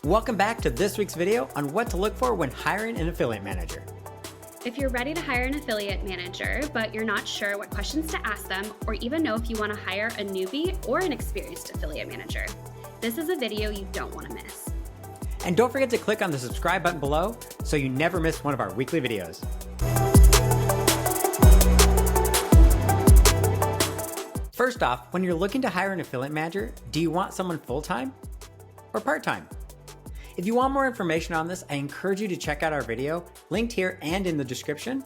Welcome back to this week's video on what to look for when hiring an affiliate manager. If you're ready to hire an affiliate manager, but you're not sure what questions to ask them, or even know if you want to hire a newbie or an experienced affiliate manager, this is a video you don't want to miss. And don't forget to click on the subscribe button below so you never miss one of our weekly videos. First off, when you're looking to hire an affiliate manager, do you want someone full-time or part-time? If you want more information on this, I encourage you to check out our video, linked here and in the description.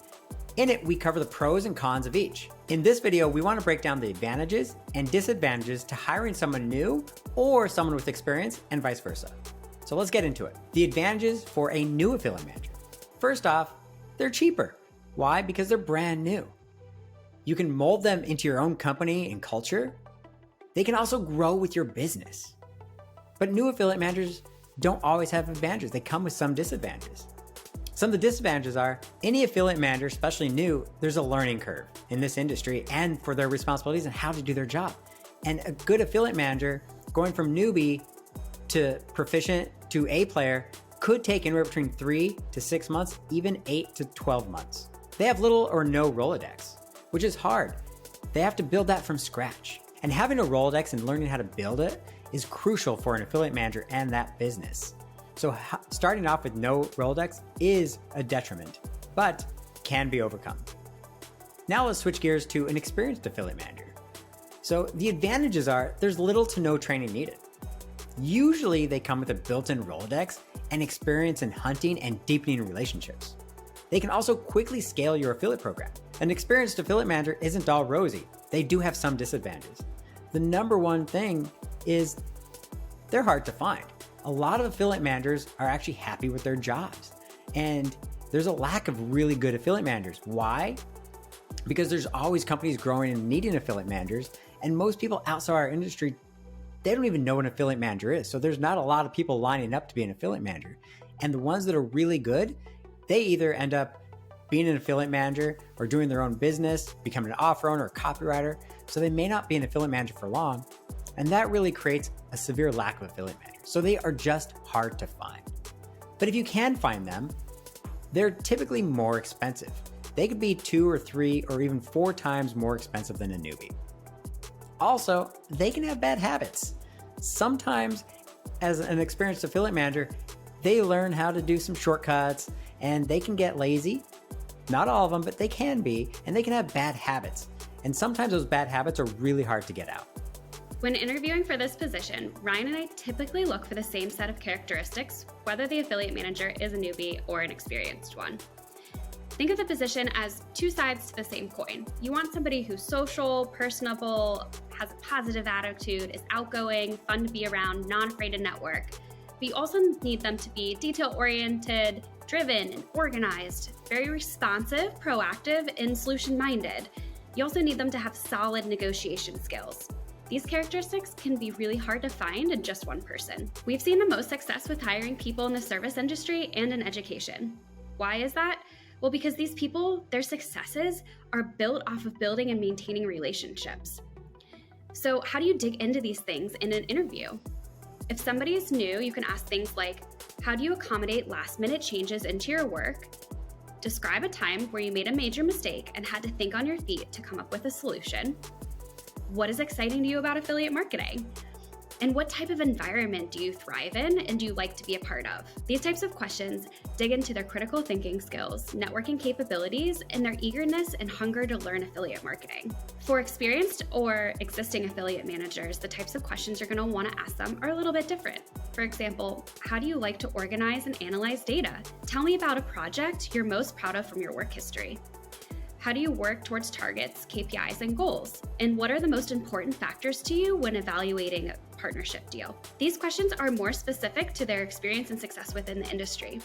In it, we cover the pros and cons of each. In this video, we want to break down the advantages and disadvantages to hiring someone new or someone with experience and vice versa. So let's get into it. The advantages for a new affiliate manager. First off, they're cheaper. Why? Because they're brand new. You can mold them into your own company and culture. They can also grow with your business. But new affiliate managers don't always have advantages. They come with some disadvantages. Some of the disadvantages are any affiliate manager, especially new, there's a learning curve in this industry and for their responsibilities and how to do their job. And a good affiliate manager going from newbie to proficient to A player could take anywhere between 3 to 6 months, even 8 to 12 months. They have little or no Rolodex, which is hard. They have to build that from scratch. And having a Rolodex and learning how to build it is crucial for an affiliate manager and that business. So starting off with no Rolodex is a detriment, but can be overcome. Now let's switch gears to an experienced affiliate manager. So the advantages are there's little to no training needed. Usually they come with a built-in Rolodex and experience in hunting and deepening relationships. They can also quickly scale your affiliate program. An experienced affiliate manager isn't all rosy. They do have some disadvantages. The number one thing is they're hard to find. A lot of affiliate managers are actually happy with their jobs. And there's a lack of really good affiliate managers. Why? Because there's always companies growing and needing affiliate managers. And most people outside our industry, they don't even know what an affiliate manager is. So there's not a lot of people lining up to be an affiliate manager. And the ones that are really good, they either end up being an affiliate manager or doing their own business, becoming an offer owner or copywriter. So they may not be an affiliate manager for long. And that really creates a severe lack of affiliate managers. So they are just hard to find. But if you can find them, they're typically more expensive. They could be 2 or 3 or even 4 times more expensive than a newbie. Also, they can have bad habits. Sometimes as an experienced affiliate manager, they learn how to do some shortcuts and they can get lazy. Not all of them, but they can be, and they can have bad habits. And sometimes those bad habits are really hard to get out. When interviewing for this position, Ryan and I typically look for the same set of characteristics, whether the affiliate manager is a newbie or an experienced one. Think of the position as 2 sides to the same coin. You want somebody who's social, personable, has a positive attitude, is outgoing, fun to be around, not afraid to network. But you also need them to be detail-oriented, driven, and organized, very responsive, proactive, and solution-minded. You also need them to have solid negotiation skills. These characteristics can be really hard to find in just one person. We've seen the most success with hiring people in the service industry and in education. Why is that? Well, because these people, their successes are built off of building and maintaining relationships. So how do you dig into these things in an interview? If somebody is new, you can ask things like, how do you accommodate last-minute changes into your work? Describe a time where you made a major mistake and had to think on your feet to come up with a solution. What is exciting to you about affiliate marketing? And what type of environment do you thrive in and do you like to be a part of? These types of questions dig into their critical thinking skills, networking capabilities, and their eagerness and hunger to learn affiliate marketing. For experienced or existing affiliate managers, the types of questions you're going to want to ask them are a little bit different. For example, how do you like to organize and analyze data? Tell me about a project you're most proud of from your work history. How do you work towards targets, KPIs, and goals? And what are the most important factors to you when evaluating a partnership deal? These questions are more specific to their experience and success within the industry.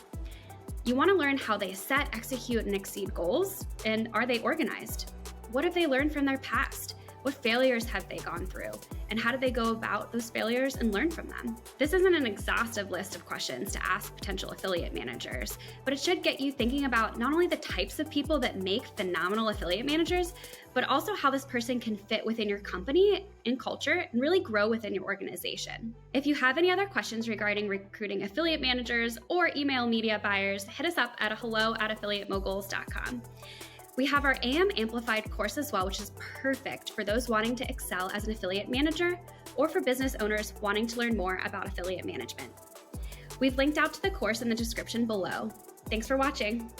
You want to learn how they set, execute, and exceed goals, and are they organized? What have they learned from their past? What failures have they gone through? And how do they go about those failures and learn from them? This isn't an exhaustive list of questions to ask potential affiliate managers, but it should get you thinking about not only the types of people that make phenomenal affiliate managers, but also how this person can fit within your company and culture and really grow within your organization. If you have any other questions regarding recruiting affiliate managers or email media buyers, hit us up at hello@affiliatemoguls.com. We have our AM Amplified course as well, which is perfect for those wanting to excel as an affiliate manager or for business owners wanting to learn more about affiliate management. We've linked out to the course in the description below. Thanks for watching.